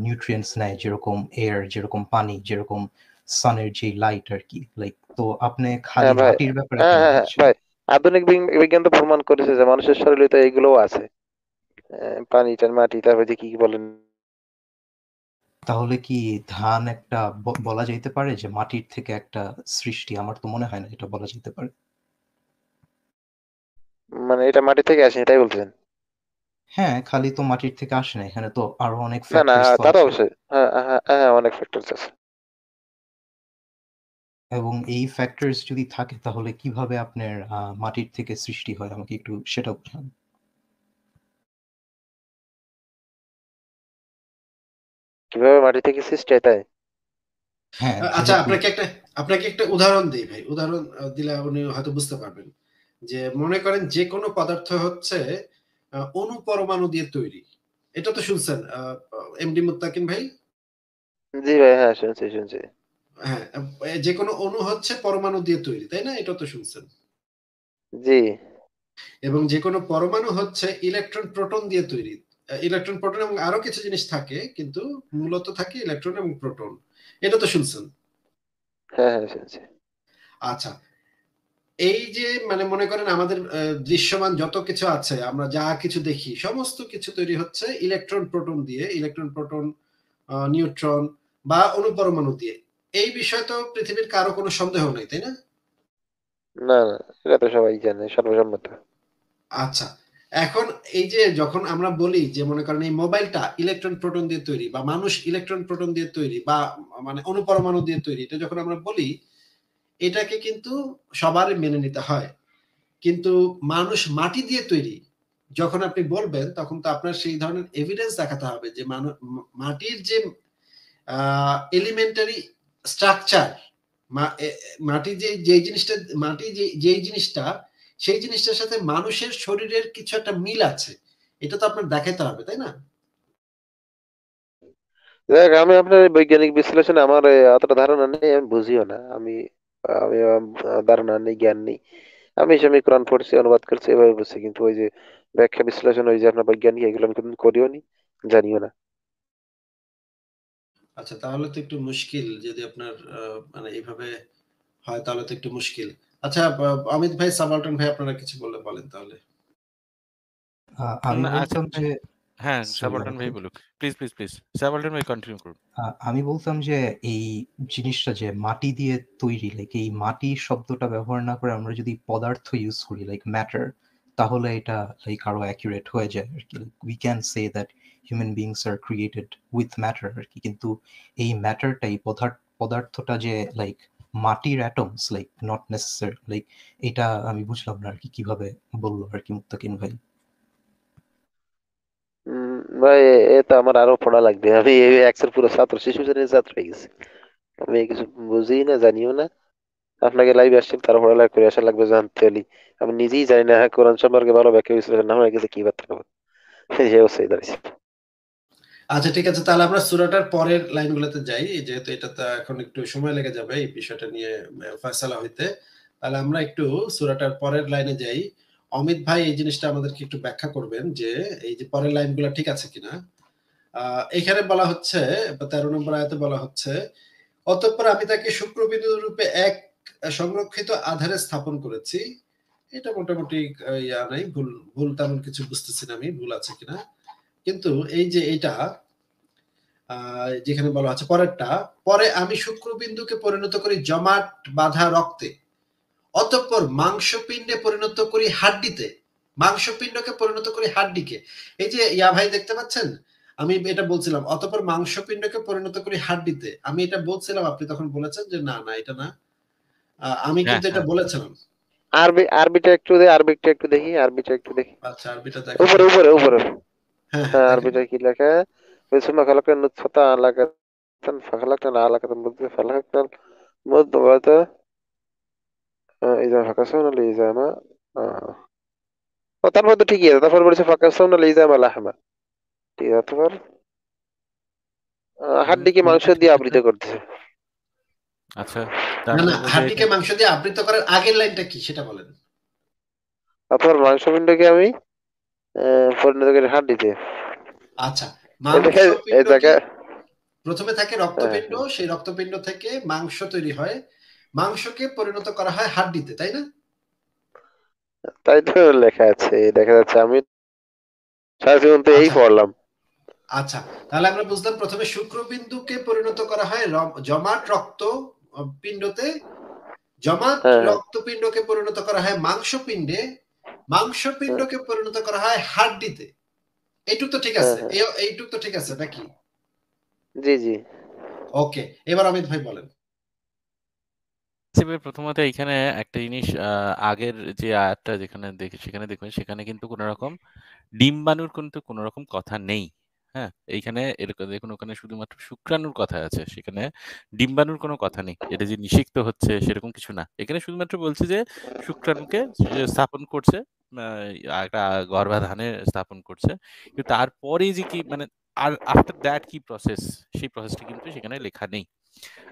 নিউট্রিয়েন্টস নেয়, যেরকম এয়ার, যেরকম পানি, যেরকম সানের যে লাইট আর কি। লাইক তো আপনি খালি হ্যাঁ ভাই, মাটির ব্যাপারে হ্যাঁ কেন হ্যাঁ হ্যাঁ বলছেন? ভাই, আধুনিক বিজ্ঞান তো প্রমাণ করেছে যে মানুষের শরীরে তো এগুলোও আছে। পানি টান মাটি, তারপরে যে কি কি বলেন। তাহলে কি ধান একটা বলা যাইতে পারে যে মাটির থেকে একটা সৃষ্টি? আমার তো মনে হয় না এটা বলা যেতে পারে। মানে এটা মাটি থেকে আসে, এটাই বলছেন? হ্যাঁ, খালি তো মাটির থেকে আসে না, এখানে তো আরো অনেক না না, ফ্যাক্টরস তো তা তো আছে। অবশ্যই, হ্যাঁ হ্যাঁ হ্যাঁ, অনেক ফ্যাক্টরস আছে। এবং এই ফ্যাক্টরস যদি থাকে তাহলে কিভাবে আপনার মাটির থেকে সৃষ্টি হয়, আমাকে একটু সেটা বোঝান। কিভাবে মাটি থেকে সৃষ্টি হয় তাই? হ্যাঁ, আচ্ছা যেহেতু আপনাকে একটা উদাহরণ দিই ভাই, উদাহরণ দিলে আপনি হয়তো বুঝতে পারবেন। যে মনে করেন যে কোনো পদার্থ হচ্ছে অণু পরমাণু দিয়ে তৈরি। এটা তো শুনছেন এমডি মুত্তাকিন ভাই? জি ভাই, হ্যাঁ শুনছি শুনছি। হ্যাঁ, যে কোনো অণু হচ্ছে পরমাণু দিয়ে তৈরি, তাই না? এটা তো শুনছেন। জি এবং যে কোনো পরমাণু হচ্ছে ইলেকট্রন প্রোটন দিয়ে তৈরি। ইলেকট্রন প্রোটন এবং আরো কিছু জিনিস থাকে, কিন্তু মূলত থাকে ইলেকট্রন এবং প্রোটন। এটা তো শুনছেন। হ্যাঁ হ্যাঁ শুনছি। আচ্ছা, এই যে মানে মনে করেন আমাদের দৃশ্যমান যত কিছু আছে, আমরা যা কিছু দেখি, সমস্ত কিছু তৈরি হচ্ছে ইলেকট্রন প্রোটন দিয়ে, ইলেকট্রন প্রোটন নিউট্রন বা অণুপরমাণু দিয়ে। এই বিষয়ে তো পৃথিবীর কারো কোনো সন্দেহ নেই, তাই না? না না, এটা তো সবাই জানে, সর্বসম্মত। আচ্ছা, এখন এই যে যখন আমরা বলি যে মনে করেন এই মোবাইলটা ইলেকট্রন প্রোটন দিয়ে তৈরি, বা মানুষ ইলেকট্রন প্রোটন দিয়ে তৈরি, বা মানে অণুপরমাণু দিয়ে তৈরি, এটা যখন আমরা বলি, এটাকে কিন্তু সবারই মেনে নিতে হয়। কিন্তু মানুষ মাটি দিয়ে তৈরি, যখন আপনি বলবেন তখন তো আপনার সেই ধরনের এভিডেন্স দেখাতে হবে যে মাটির যে এলিমেন্টারি স্ট্রাকচার, মাটি যেই জিনিসটা, মাটি যেই জিনিসটা, সেই জিনিসটার সাথে মানুষের শরীরের কিছু একটা মিল আছে, এটা তো আপনার দেখাতে হবে, তাই না? দেখ, আমি আপনার এই বৈজ্ঞানিক বিশ্লেষণে আমার অতটা ধারণা নেই, আমি বুঝিও না। আমি আমি ধারণা নেই, জ্ঞান নেই। আমি আমি কোরআন পড়ছি, অনুবাদ করছি, এভাবে বুঝছি, কিন্তু ওই যে ব্যাখ্যা বিশ্লেষণ, ওই যে আপনার বৈজ্ঞানিক, এগুলো আমি কোনদিন করিও নি, জানিও না। আচ্ছা, তাহলে তো একটু মুশকিল যদি আপনার মানে এইভাবে হয়, তাহলে তো একটু মুশকিল। আচ্ছা, অমিত ভাই, সাবাল্টান ভাই, আপনারা কিছু বললে বলেন তাহলে। আমি আচ্ছা, বলতাম যে হ্যাঁ, সরি সাবাল্টান ভাই বলুক। Please, please, please. সাবাল্টান ভাই কন্টিনিউ করুন। আমি বলতাম যে এই জিনিসটা যে মাটি দিয়ে তৈরি, লাইক এই মাটি শব্দটা ব্যবহার না করে আমরা যদি পদার্থ ইউজ করি, লাইক ম্যাটার, তাহলে এটা লাইক আরো অ্যাকুরেট হয়ে যায় আর কি। We can say that human beings are created with matter আর কি। কিন্তু এই ম্যাটারটাই পদার্থটা যে লাইক মাটির atoms, like not necessary, like এটা আমি বুঝলাম না আর কি, কিভাবে বললো আর কি মুত্তাকিন ভাই। ভাই, এ তো আমার আরো পড়া লাগবে। আমি এই এক্সের পুরো ছাত্র, শিশু শ্রেণীর ছাত্র হয়ে গেছি। আমি কিছু বুঝি না, জানিও না। আপনাকে লাইভ আসছি, তার পড়ালেখা করে আসা লাগবে জানতে হলি। আমি নিজেই জানি না, হ্যাঁ, কোরআন সম্পর্কে ভালো ব্যাখ্যা বিশ্লেষণ না হয়ে গেছে, কি বার্তা হবে সে অবস্থায় দাঁড়িয়েছে। আচ্ছা, ঠিক আছে, তাহলে আমরা সূরাটার পরের লাইনগুলোতে যাই, যেহেতু এটাতে এখন একটু সময় লেগে যাবে এই বিষয়টা নিয়ে ফয়সালা হইতে। তাহলে আমরা একটু সূরাটার পরের লাইনে যাই। অমিত ভাই এই জিনিসটা আমাদেরকে একটু ব্যাখ্যা করবেন যে এই যে পরের লাইনগুলো ঠিক আছে কিনা। এখানে বলা হচ্ছে, 13 নম্বর আয়াতে বলা হচ্ছে, অতঃপর আমি তাকে শুক্রবিন্দু রূপে এক সংরক্ষিত আধারে স্থাপন করেছি। এটা মোটামুটি ইয়া নাই, ভুল ভুল তেমন কিছু বুঝতেছি না আমি, ভুল আছে কিনা। কিন্তু এই যে এটা যেখানে বলা হচ্ছে পরেরটা, পরে আমি শুক্রবিন্দুকে পরিণত করি জমাট বাঁধা রক্তে, অতঃপর মাংসপিণ্ডে পরিণত করি হাড্ডিতে। মাংসপিণ্ডকে পরিণত করি হাড্ডিকে। এই যে ইয়া ভাই দেখতে পাচ্ছেন, আমি এটা বলছিলাম, অতঃপর মাংসপিণ্ডকে পরিণত করি হাড্ডিতে, আমি এটা বলছিলাম, আপনি তখন বলেছেন যে না না এটা না। আমি হ্যাঁ, কিন্তু এটা হ্যাঁ। বলেছিলাম। আরবিটা একটু দে, আরবিটা একটু দেখি, আরবিটা একটু দেখি। আচ্ছা, আরবিটা দেখেন উপরে তো। উপরে উপরে। হ্যাঁ হ্যাঁ, হ্যাঁ, দেখেন। আরবিটা কি লেখা? সুম্মা খালাকনা নুতফাতা আলাকাতান ফাখালাকনা আলাকাতান মুদঘাতান ফাখালাকনাল মুদঘাতা ইযা ফাকাসাউনা লিযামা। আহ, ও, তারপর তো ঠিকই আছে, তারপর বলেছে ফাকাসাউনা লিযামা লাহমা। ঠিক আছে, তারপর হাড্ডিকে মাংস কোনটা ঠিক দিয়ে আছে? আবৃত করতেছে। আচ্ছা, তার না না, মানে বলছে হাড্ডিকে এখানে মাংস দিয়ে আবৃত করার আগের লাইনটা কি সেটা বলেন। তারপর মাংসপিণ্ডকে আমি পরিণত করি হাড্ডিতে। আচ্ছা, এই দেখে, এই মাংসপিণ্ডকে, জায়গায়, প্রথমে থাকে হ্যাঁ, রক্তপিণ্ড, সেই রক্তপিণ্ড থেকে মাংস তৈরি হয়, মাংসকে পরিণত করা হয় হাড্ডিতে, তাই না? তাই তো লেখা আছে, দেখা যাচ্ছে। আমি সারা জীবন তো এই আচ্ছা পড়লাম। আচ্ছা, তাহলে আমরা বুঝলাম প্রথমে শুক্রবিন্দুকে পরিণত করা হয় জমাট রক্ত পিণ্ডতে, জমাট হ্যাঁ, হ্যাঁ, রক্তপিণ্ডকে পরিণত করা হয় মাংসপিণ্ডে, হ্যাঁ, মাংসপিণ্ডকে পরিণত করা হয় হাড্ডিতে। এইটুক তো ঠিক হ্যাঁ, আছে, হ্যাঁ। এইটুক তো ঠিক আছে নাকি? জি, জি। ওকে, এবার অমিত ভাই বলেন। হিসেবে প্রথমত এখানে একটা জিনিস, আগের যে আয়াতটা যেখানে দেখি সেখানে দেখবেন, সেখানে কিন্তু কোনো রকম ডিম্বাণুর কিন্তু কোনো রকম কথা নেই। হ্যাঁ, এইখানে এরকম দেখুন, ওখানে শুধুমাত্র শুক্রাণুর কথা আছে, সেখানে ডিম্বাণুর কোনো কথা নেই। এটা যে নিষিক্ত হচ্ছে সেরকম কিছু না। এখানে শুধুমাত্র বলছে যে শুক্রাণুকে যে স্থাপন করছে, একটা গর্ভাধানে স্থাপন করছে। কিন্তু তারপরে যে কি মানে, আর আফটার দ্যাট কি প্রসেস, সেই প্রসেসটা কিন্তু সেখানে লেখা নেই।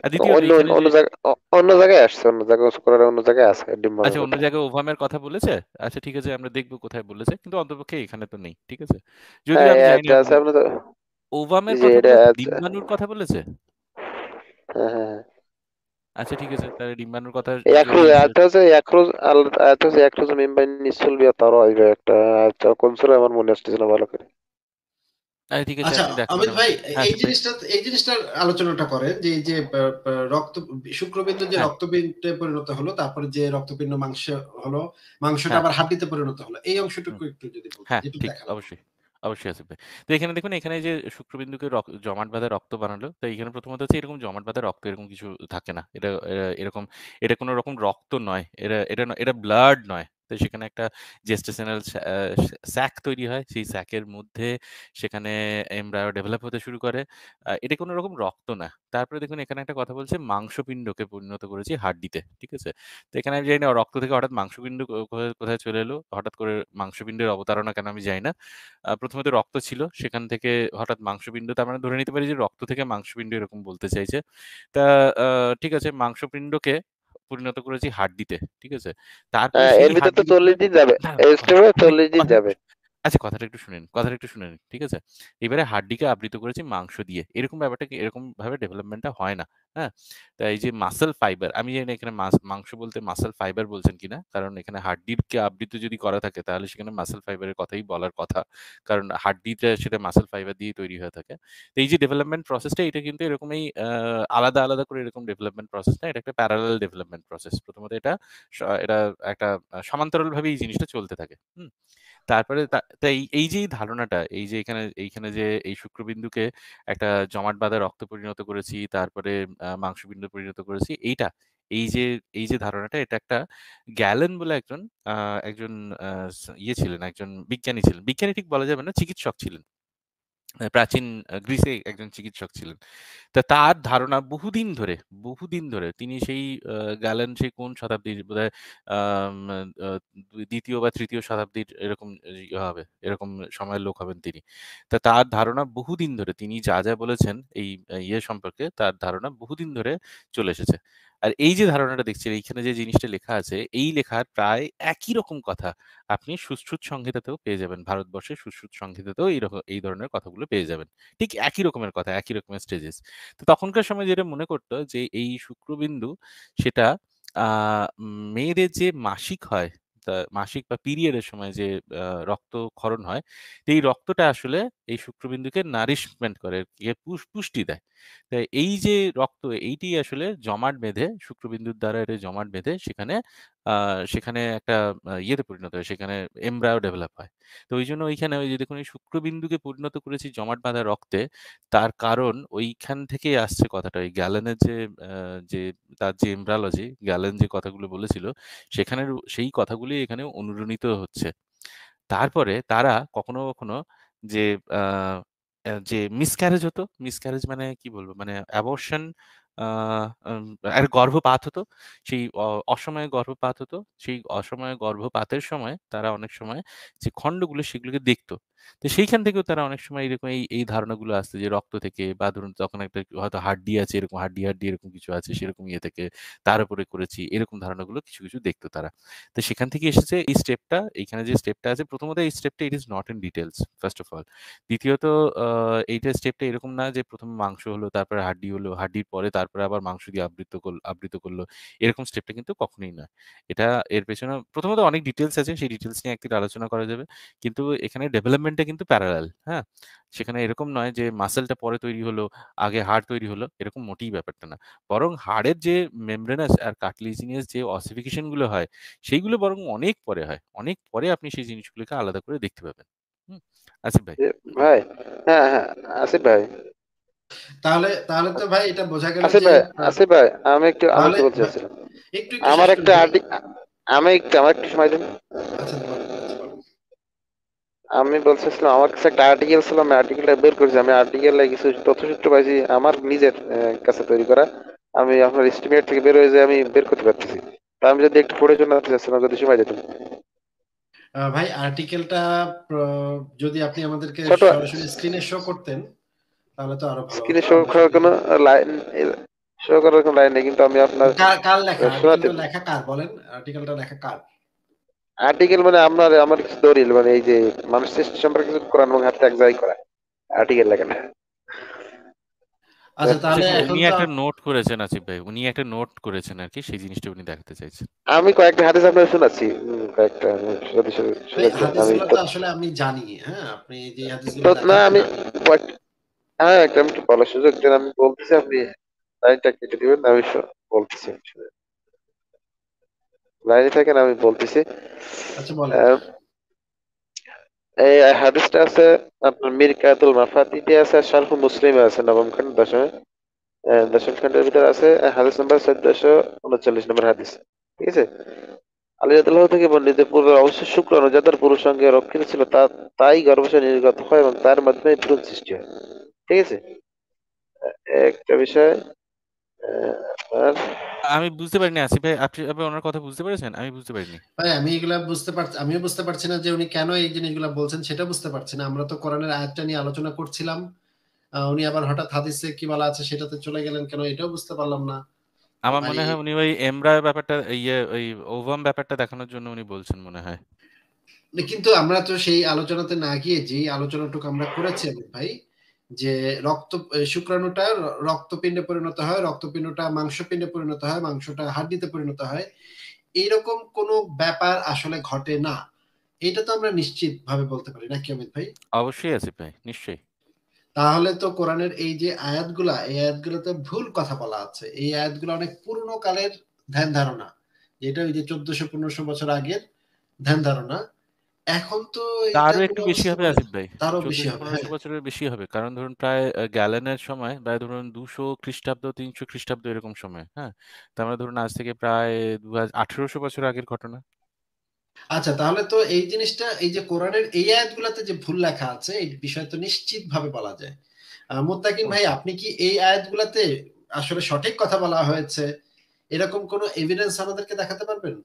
আর দ্বিতীয়ত অন্য এখানে যে, অন্য জায়গায়, অন্য জায়গায় আসছে, অন্য জায়গায় শুক্রবার, অন্য জায়গায় আছে ডিম্বাণুর আচ্ছা, অন্য কথা। জায়গায় ওভামের কথা বলেছে। আচ্ছা, ঠিক আছে, আমরা দেখবো কোথায় বলেছে, কিন্তু অন্তপক্ষে এখানে তো নেই। ঠিক আছে, যদিও হ্যাঁ, আমি জানি অ্যাড না আছে আপনার তো। জি, ওভামের জি, কথা এটা বলেছে, add। ডিম্বাণুর কথা বলেছে। হ্যাঁ, হ্যাঁ, হ্যাঁ। আচ্ছা, ঠিক আছে, তাহলে ডিম্বাণুর কথা যদি ইয়াকরুজ, আরেকটা হচ্ছে ইয়াকরুজ, আর আরেকটা হচ্ছে ইয়াকরুজ মিন বাইনি সুলবি ওয়া তারাইব, একটা আচ্ছা, কোন সূরা আমার মনে আসতেছে না ভালো করে। আচ্ছা, ঠিক আছে, আচ্ছা, আপনি দেখাবেন অমিত ভাই, আমাকে। হ্যাঁ, এই আসিফ ভাই। জিনিসটা, এই জিনিসটার আলোচনাটা করেন যে এই যে রক্ত, শুক্রবিন্দু যে হ্যাঁ, রক্তপিণ্ডে পরিণত হলো, তারপরে যে রক্তপিণ্ড মাংস হলো, মাংসটা হ্যাঁ, আবার হাড্ডিতে পরিণত হলো, এই হুম, অংশটুকু একটু যদি বলতেন, হ্যাঁ, যেটুকু ঠিক, দেখালেন। অবশ্যই, অবশ্যই আসিফ ভাই। তো এখানে দেখুন, এখানে যে শুক্রবিন্দুকে জমাট বাঁধা রক্ত বানালো, তো এখানে প্রথমত হচ্ছে এরকম জমাট বাঁধা রক্ত এরকম কিছু থাকে না। এটা এরকম, এটা কোনো রকম রক্ত নয়, এটা ব্লাড নয়। তো সেখানে একটা জেস্টেশনাল স্যাক তৈরি হয়, সেই স্যাকের মধ্যে সেখানে এমব্রায়ো ডেভেলপ হতে শুরু করে। এটা কোনো রকম রক্ত না। তারপরে দেখুন এখানে একটা কথা বলছে মাংসপিণ্ডকে পরিণত করেছি হাড্ডিতে, ঠিক আছে? তো এখানে আমি জানি না রক্ত থেকে হঠাৎ মাংসপিণ্ড কোথায় চলে এলো, হঠাৎ করে মাংসপিণ্ডের অবতারণা কেন আমি জানি না। প্রথমত রক্ত ছিল, সেখান থেকে হঠাৎ মাংসপিণ্ড, তার মানে ধরে নিতে পারি যে রক্ত থেকে মাংসপিণ্ড এরকম বলতে চাইছে। তা ঠিক আছে, মাংসপিণ্ডকে পরিণত করেছি হাড্ডিতে, ঠিক আছে? তারপরে সেই এর ভিতর তো হাড্ডিকে 40 দিন যাবে, দাঁড়ান, এই কথা স্টেপে কথাটা 40 দিন কথা যাবে। আচ্ছা, কথাটা একটু শুনে নিন, ঠিক আছে? এবারে হাড্ডিকে আবৃত করেছি মাংস দিয়ে। এরকম ব্যাপারটা কি, এরকম ভাবে ডেভেলপমেন্টটা হয় না। হ্যাঁ? তাই এই যে মাসল ফাইবার, আমি জানি না এখানে মাংস বলতে মাসল ফাইবার বলছেন কিনা? কারণ এখানে হাড্ডিকে আবৃত যদি করা থাকে তাহলে সেখানে মাসল ফাইবারের কথাই বলার কথা। কারণ হাড্ডিটা সেটা মাসল ফাইবার দিয়েই তৈরি হয়ে থাকে। তো এই যে ডেভেলপমেন্ট প্রসেসটা, এটা কিন্তু এরকমই আলাদা, আলাদা করে এরকম ডেভেলপমেন্ট প্রসেস না। এটা একটা প্যারালাল ডেভেলপমেন্ট প্রসেস। প্রথমত এটা একটা সমান্তরালভাবে এই জিনিসটা চলতে থাকে। হুম? তারপরে তা এই যে এই ধারণাটা, এই যে এইখানে যে এই শুক্রবিন্দুকে একটা জমাট বাঁধা রক্তে পরিণত করেছি, তারপরে মাংসপিণ্ডে পরিণত করেছি। এই যে এই যে ধারণাটা, এটা একটা গ্যালেন বলে আ একজন আ ইয়ে ছিলেন, একজন বিজ্ঞানী ছিলেন। বিজ্ঞানী ঠিক বলা যাবে না, চিকিৎসক ছিলেন। প্রাচীন গ্রিসে একজন চিকিৎসক ছিলেন। তা তার ধারণা বহুদিন ধরে তিনি সেই গ্যালেন সেই কোন শতাব্দীর বোধহয় আম আ ২য় বা ৩য় শতাব্দীর এরকম হবে, এরকম সময়ের লোক হবেন তিনি। তা তার ধারণা বহুদিন ধরে, তিনি যা বলেছেন এই ইয়ে সম্পর্কে, তার ধারণা বহুদিন ধরে চলে এসেছে। আর এই যে ধারণাটা দেখছেন, এইখানে যে জিনিসটা লেখা আছে, এই লেখার প্রায় একই রকম কথা আপনি সুশ্রুত সংহিতাতেও পেয়ে যাবেন। ভারতবর্ষের সুশ্রুত সংহিতাতেও এই ধরনের কথাগুলো পেয়ে যাবেন। ঠিক একই রকমের কথা, একই রকমের স্টেজেস। তো তখনকার সময় যেটা মনে করতো যে এই শুক্রবিন্দু সেটা আ মেয়েদের যে মাসিক হয়, মাসিক বা পিরিয়ড এর সময় যে রক্তক্ষরণ হয়, এই রক্তটা আসলে এই শুক্রবিন্দুকে নারিশমেন্ট করে, ইয়ে পুষ্টি দেয়। তাই এই যে রক্ত, এইটি আসলে জমাট বেঁধে, শুক্রবিন্দুর দ্বারা এটা জমাট বেঁধে আ সেখানে একটা ইয়েতে পরিণত হয়, সেখানে এমব্রায়ো ডেভেলপ হয়। তো ঐজন্য ওইখানে ওই যে দেখুন এই শুক্রবিন্দুকে পরিণত করেছি জমাট বাঁধা রক্তে, তার কারণ ওইখান থেকেই আসছে কথাটা। ওই গ্যালেনের আ যে তার যে এমব্রায়োলজি, গ্যালেন যে কথাগুলো বলেছিল, সেখানের সেই কথাগুলি এখানে অনুরণিত হচ্ছে। তারপরে তারা কখনো যে আ যে মিসক্যারেজ হতো, মিসক্যারেজ মানে কি বলবো? মানে অ্যাবরশন, আ আম একটা গর্ভপাত হতো। সেই অসময়ে গর্ভপাত হতো। সেই অসময়ে গর্ভপাতের সময় তারা অনেক সময় যে খন্ডগুলো সেগুলোকে দেখত। তো সেইখান থেকেও তারা অনেক সময় এরকম এই ধারণাগুলো আসতো যে রক্ত থেকে, বা ধরুন তখন একটা হয়তো হাড্ডি আছে, এরকম হাড্ডি এরকম কিছু আছে, সেরকম ইয়ে থেকে তার উপরে করেছি। এরকম ধারণাগুলো কিছু দেখত তারা। তো সেখান থেকে এসেছে এই স্টেপটা, এইখানে যে স্টেপটা আছে, প্রথমত এই স্টেপটা it is not in details first of all. দ্বিতীয়ত এইটার স্টেপটা এরকম না যে ১ম এ মাংস হলো, তারপরে হাড্ডি হলো, হাড্ডির পরে তারপরে আবার মাংস দিয়ে আবৃত করল। এরকম স্টেপটা কিন্তু কখনোই নয়। এটা এর পেছনে প্রথমত অনেক ডিটেইলস আছে। সেই ডিটেইলস নিয়ে একদিন আলোচনা করা যাবে। কিন্তু এখানে ডেভেলপমেন্টটা কিন্তু প্যারালাল, হ্যাঁ? সেখানে এরকম নয় যে মাসলটা পরে তৈরি হলো, আগে হাড় তৈরি হলো, এরকম মোটেই ব্যাপারটা না। বরং হাড়ের যে মেমব্রেনাস আর কার্টিলেজিনিয়াস যে অসিফিকেশন গুলো হয়, সেইগুলো বরং অনেক পরে হয়। অনেক পরে আপনি সেই জিনিসগুলোকে আলাদা করে দেখতে পাবেন। হুম? আসিফ ভাই। ভাই, হ্যাঁ, আসিফ ভাই, তাহলে তাহলে তো ভাই এটা বোঝা গেল আসিফ যে ভাই, আসিফ ভাই, আমি তাহলে একটু বলতে চাচ্ছিলাম। একটু একটু আমার শেষ করে একটা দিই। আমার একটু সময় দিন। আচ্ছা বলেন, আচ্ছা বলেন। আমি বলতেছিলাম আমার কাছে একটা আর্টিকেল ছিল, আমি আর্টিকেলটা বের করেছি। আমি আর্টিকেলে কিছু তথ্যসূত্র পাইছি আমার নিজের কাছে তৈরি করা। আমি আপনার এস্টিমেট থেকে বের হয়ে যে আমি বের করতে পারতেছি। তা আমি যদি একটু পড়ে শোনাতে চাচ্ছিলাম, যদি সময় দিতেন। ভাই আর্টিকেলটা যদি আপনি আমাদেরকে ছোট সরাসরি স্ক্রিনে শো করতেন তাহলে তো আরো ভালো স্ক্রিনে হতো, শো আমরা করার সেটা। কোনো লাইন শো করার কোনো লাইন নেই, কিন্তু আমি আপনার কার কার লেখা শোনাতে। আর্টিকেলটা, লেখা কার বলেন, আর্টিকেলটা লেখা কার? আর্টিকেল মানে আমার কিছু দলিল, মানে এই যে মানুষ সৃষ্টি সম্পর্কে কিছু কোরআন এবং হাতে এক জায়গায় করা আর্টিকেল লেখা না। আচ্ছা আচ্ছা, তাহলে না, এখন উনি তো একটা নোট করেছেন আসিফ ভাই। উনি একটা নোট করেছেন আরকি। সেই জিনিসটা উনি দেখাতে চাইছেন। আমি কয়েকটা হাদিস আপনার শোনাচ্ছি, কয়েকটা আমি ভাই শুনেছি আমি হাদিসগুলো তো আসলে আমি জানি, হ্যাঁ আপনি যে হাদিসগুলো না দেখাচ্ছেন আমি আমি। হ্যাঁ, একটা আমি একটু বলার সুযোগ দেন, আমি বলতেছি, আপনি লাইনটা কেটে দিবেন, আমি বলতেছি। লাইনে থাকেন, আমি বলতেছি। আচ্ছা বলেন। আহ, এই হাদিসটা আছে আপনার মিরকাতুল মাফাতিতে আছে, আর শারহ মুসলিমে আছে, নবম খন্ড দশম খন্ডের ভিতরে আছে। হাদিস নাম্বার 1439 নম্বর হাদিস, ঠিক আছে? আলী রাদিয়াল্লাহু থেকে বর্ণিত পূর্বে অবশ্য শুক্রাণু যাদের পুরুষ সঙ্গে রক্ষিত ছিল তাই গর্ভাশয় নির্গত হয় এবং তার মাধ্যমে ভ্রূণ সৃষ্টি হয়। ঠিক আছে, একটা বিষয়। আর আমি বুঝতে পারিনি আসিফ ভাই, আপনি আপনি ওনার কথা বুঝতে পেরেছেন? আমি বুঝতে পারিনি। ভাই আমি এগুলা বুঝতে পারছি, আমিও বুঝতে পারছি না যে উনি কেন এই জিনিসগুলা বলছেন সেটা বুঝতে পারছি না। আমরা তো কোরআনের আয়াতটা নিয়ে আলোচনা করছিলাম, উনি আবার হঠাৎ হাদিসে কি বলা আছে সেটাতে চলে গেলেন কেন, এটাও বুঝতে পারলাম না। আমার ভাই মনে হয় উনি ওই এমব্রায়ো ব্যাপারটা, ওই ওভাম ব্যাপারটা দেখানোর জন্য উনি বলছেন মনে হয়। কিন্তু আমরা তো সেই আলোচনাতে না গিয়ে যে আলোচনাটুকু আমরা করেছি আমির ভাই, যে শুক্রাণুটা রক্তপিণ্ডে পরিণত হয়, রক্তপিণ্ডটা মাংসপিণ্ডে পরিণত হয়, মাংসটা হাড্ডিতে পরিণত হয়, এইরকম কোনো ব্যাপার আসলে ঘটে না। এটা তো আমরা নিশ্চিত ভাবে বলতে পারি নাকি অমিত ভাই? অবশ্যই আসিফ ভাই, নিশ্চয়ই। তাহলে তো কোরআনের এই যে আয়াতগুলা, এই আয়াতগুলোতে ভুল কথা বলা আছে। এই আয়াতগুলো অনেক পুরনো কালের ধ্যান ধারণা, যেটা ওই যে 1400-1500 বছর আগের ধ্যান ধারণা। এখন তো এটা তারও একটু কোনো বেশি অবস্থা হবে মানে আসিফ ভাই। তারও বেশি হবে। 1400-1500 হ্যাঁ, বছরের বেশি হবে। কারণ ধরুন প্রায় গ্যালেনের সময় বা ধরুন 200 খ্রিস্টাব্দ 300 খ্রিস্টাব্দ এরকম সময়, হ্যাঁ? তার মানে ধরুন আজ থেকে প্রায় 1800 বছর আগের ঘটনা। আচ্ছা তাহলে তো এই জিনিসটা, এই যে কোরআনের এই আয়াতগুলাতে যে ভুল লেখা আছে এই বিষয় তো নিশ্চিত ভাবে বলা যায়। মুত্তাকিন ভাই, অবশ্যই। আপনি কি এই আয়াতগুলাতে আসলে সঠিক কথা বলা হয়েছে এরকম কোন এভিডেন্স আমাদেরকে দেখাতে পারবেন?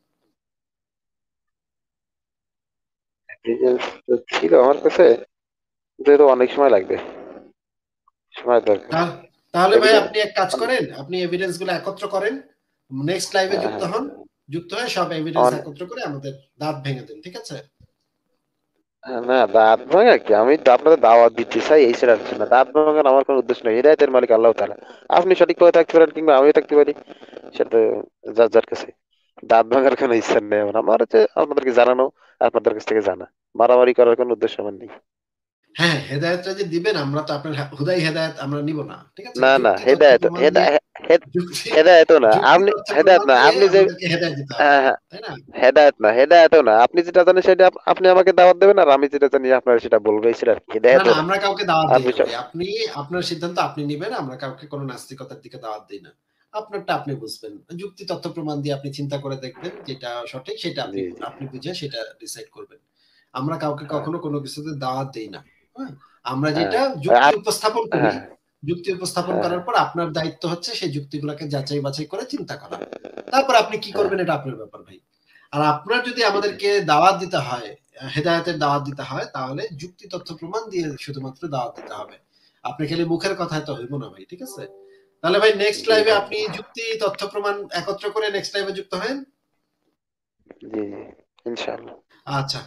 details তো ছিল আমার কাছে, কিন্তু অনেক সময় লাগবে, সময় দরকার। তাহ- তাহলে ভাই এভিডেন্স। আপনি এক কাজ করেন, আপনি এভিডেন্স গুলো একত্র করেন, নেক্সট লাইভে হ্যাঁ যুক্ত হ্যাঁ, হন, যুক্ত হয়ে সব এভিডেন্স আমার একত্র করে আমাদের দাঁত ভেঙে দেন, ঠিক আছে? হ্যাঁ, না দাঁত ভাঙা কি, আমি তো আপনাদের দাওয়াত দিতে চাই এই সেটার জন্য। দাঁত ভাঙার আমার কোনো উদ্দেশ্য নেই, হৃদায়তের মালিক আল্লাহ তাআলা। আপনি সঠিকভাবে থাকতে পারেন কিংবা আমিও থাকতে পারি, সেটা যার যার কাছে। দাঁত ভাঙার কোনো ইচ্ছা নেই আমার। আমার হচ্ছে আপনাদেরকে জানানো, আপনাদের কাছ থেকে জানা। মারামারি করার কোনো উদ্দেশ্য আমার নেই। হ্যাঁ, হেদায়েতটা যে দিবেন আমরা তো আপনার হুদাই হেদায়েত আমরা নিব না, ঠিক আছে? না না, যুক্তি তথ্য হেদায়েত প্রমাণ দিয়ে, হেদায়েত যুক্তি না যুক্তি আপনি, তথ্য হেদায়েত প্রমাণ না দিয়ে আপনি যে, আমাদেরকে হেদায়েত দিতে হবে, হ্যাঁ হ্যাঁ, তাই না? হেদায়েতও না, আপনি যেটা জানেন সেটা আপনি আমাকে দাওয়াত দেবেন, আর আমি যেটা জানি আপনার সেটা বলবো, এই সেটা আর কি, না না, হেদায়েতও না। আমরা কাউকে দাওয়াত আর দেই না বিষয়, ভাই। আপনি আপনার সিদ্ধান্ত আপনি নিবেন, আমরা কাউকে কোনো নাস্তিকতার দিকে দাওয়াত দেই না। আপনারটা আপনি বুঝবেন, যুক্তি তথ্য প্রমাণ দিয়ে আপনি চিন্তা করে দেখবেন যেটা সঠিক সেটা আপনি জি জি, আপনি বুঝে সেটা ডিসাইড করবেন। আমরা কাউকে হ্যাঁ কখনো কোনো কিছুতে দাওয়াত দেই না। হ্যাঁ, আমরা হ্যাঁ, যেটা যুক্তি আর উপস্থাপন করি, হ্যাঁ যুক্তি উপস্থাপন হ্যাঁ করার পর আপনার দায়িত্ব হচ্ছে সেই যুক্তিগুলোকে যাচাই বাছাই করে চিন্তা করা। তারপর আপনি কি হ্যাঁ, করবেন এটা আপনার ব্যাপার ভাই। আর আপনার যদি জি জি, আমাদেরকে দাওয়াত দিতে হয়, হেদায়েতের দাওয়াত দিতে হয়, তাহলে যুক্তি তথ্য প্রমাণ দিয়ে শুধুমাত্র দাওয়াত দিতে হবে। আপনি খালি মুখের কথায় তো হইব না ভাই, ঠিক আছে? তাহলে ভাই নেক্সট জি লাইভে ভাই, আপনি যুক্তি তথ্য প্রমাণ একত্র করে নেক্সট লাইভে যুক্ত হন। জি জি, ইনশাআল্লাহ। আচ্ছা।